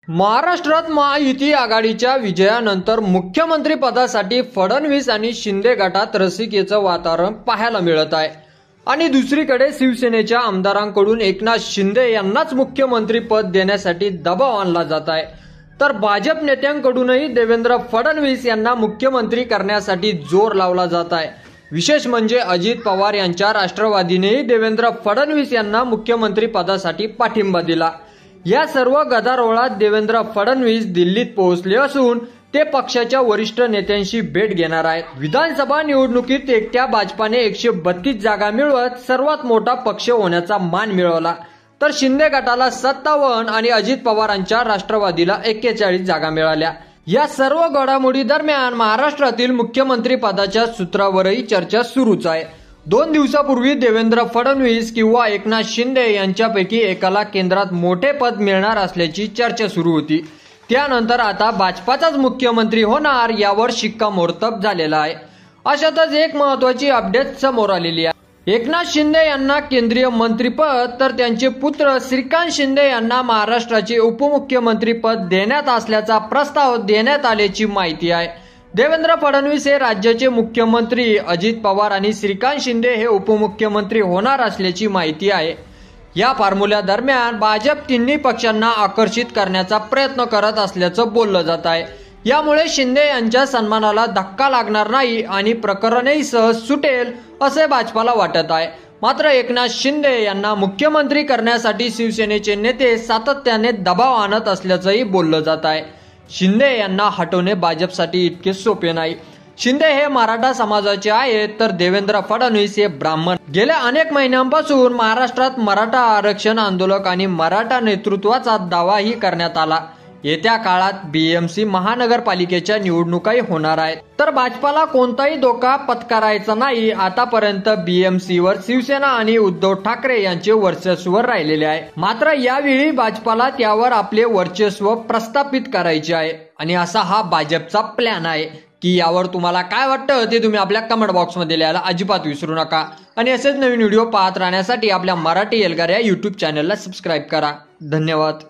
महाराष्ट्रात महायुती आघाडीच्या विजयानंतर मुख्यमंत्री पदासाठी फडणवीस आणि शिंदे गटात रसिकेचं वातावरण पाहायला मिळत आहे आणि दुसरीकडे शिवसेनेच्या आमदारांकडून एकनाथ शिंदे यांनाच मुख्यमंत्री पद देण्यासाठी दबाव आणला जात आहे, तर भाजप नेत्यांकडूनही देवेंद्र फडणवीस यांना मुख्यमंत्री करण्यासाठी जोर लावला जात आहे। विशेष म्हणजे अजित पवार यांच्या राष्ट्रवादीनेही देवेंद्र फडणवीस यांना मुख्यमंत्री पदासाठी पाठिंबा दिला। या सर्व गदारोळात देवेंद्र फडणवीस दिल्लीत पोहोचले असून ते पक्षाच्या वरिष्ठ नेत्यांशी भेट घेणार आहेत। विधानसभा निवडणुकीत एकट्या भाजपाने 132 जागा मिळवत सर्वात मोठा पक्ष होण्याचा मान मिळवला, तर शिंदे गटाला 57 आणि अजित पवारांच्या राष्ट्रवादीला 41 जागा मिळाल्या। या सर्व घडामोडी दरम्यान महाराष्ट्रातील मुख्यमंत्री पदाच्या सूत्रावरही चर्चा सुरूच आहे। 2 दिवसापूर्वी देवेंद्र फडणवीस किंवा एकनाथ शिंदे यांच्यापैकी एकाला केंद्रात मोठे पद मिळणार असल्याची चर्चा सुरू होती। त्यानंतर आता भाजपाचाच मुख्यमंत्री होणार यावर शिक्कामोर्तब झालेला आहे। अशातच एक महत्त्वाची अपडेट समोर आलेली आहे। एकनाथ शिंदे यांना केंद्रीय मंत्रीपद तर त्यांचे पुत्र श्रीकांत शिंदे यांना महाराष्ट्राचे उपमुख्यमंत्री पद देण्यात असल्याचा प्रस्ताव देण्यात आल्याची माहिती आहे। देवेंद्र फडणवीस हे राज्याचे मुख्यमंत्री, अजित पवार आणि श्रीकांत शिंदे हे उपमुख्यमंत्री होणार असल्याची माहिती आहे। या फॉर्म्युला दरम्यान भाजप तिन्ही पक्षांना आकर्षित करण्याचा प्रयत्न करत असल्याचं बोललं जात आहे। यामुळे शिंदे यांच्या सन्मानाला धक्का लागणार नाही आणि प्रकरणही सहज सुटेल असे भाजपाला वाटत आहे। मात्र एकनाथ शिंदे यांना मुख्यमंत्री करण्यासाठी शिवसेनेचे नेते सातत्याने दबाव आणत असल्याचंही बोललं जात आहे। शिंदे यांना हटवणे भाजपसाठी इतके सोपे नाही। शिंदे हे मराठा समाजाचे आहेत, तर देवेंद्र फडणवीस हे ब्राह्मण। गेल्या अनेक महिन्यांपासून महाराष्ट्रात मराठा आरक्षण आंदोलक आणि मराठा नेतृत्वाचा दावाही करण्यात आला। येत्या काळात बीएमसी महानगरपालिकेच्या निवडणुकाही होणार आहेत, तर भाजपाला कोणताही धोका पत्करायचा नाही। आतापर्यंत बीएमसीवर शिवसेना आणि उद्धव ठाकरे यांचे वर्चस्व राहिलेले आहे, मात्र यावेळी भाजपाला त्यावर आपले वर्चस्व प्रस्थापित करायचे आहे आणि असा हा भाजपचा प्लॅन आहे। की यावर तुम्हाला काय वाटतं ते तुम्ही आपल्या कमेंट बॉक्समध्ये लिहायला अजिबात विसरू नका आणि असेच नवीन व्हिडिओ पाहत राहण्यासाठी आपल्या मराठी एल्गार या यूट्यूब चॅनलला सबस्क्राईब करा। धन्यवाद।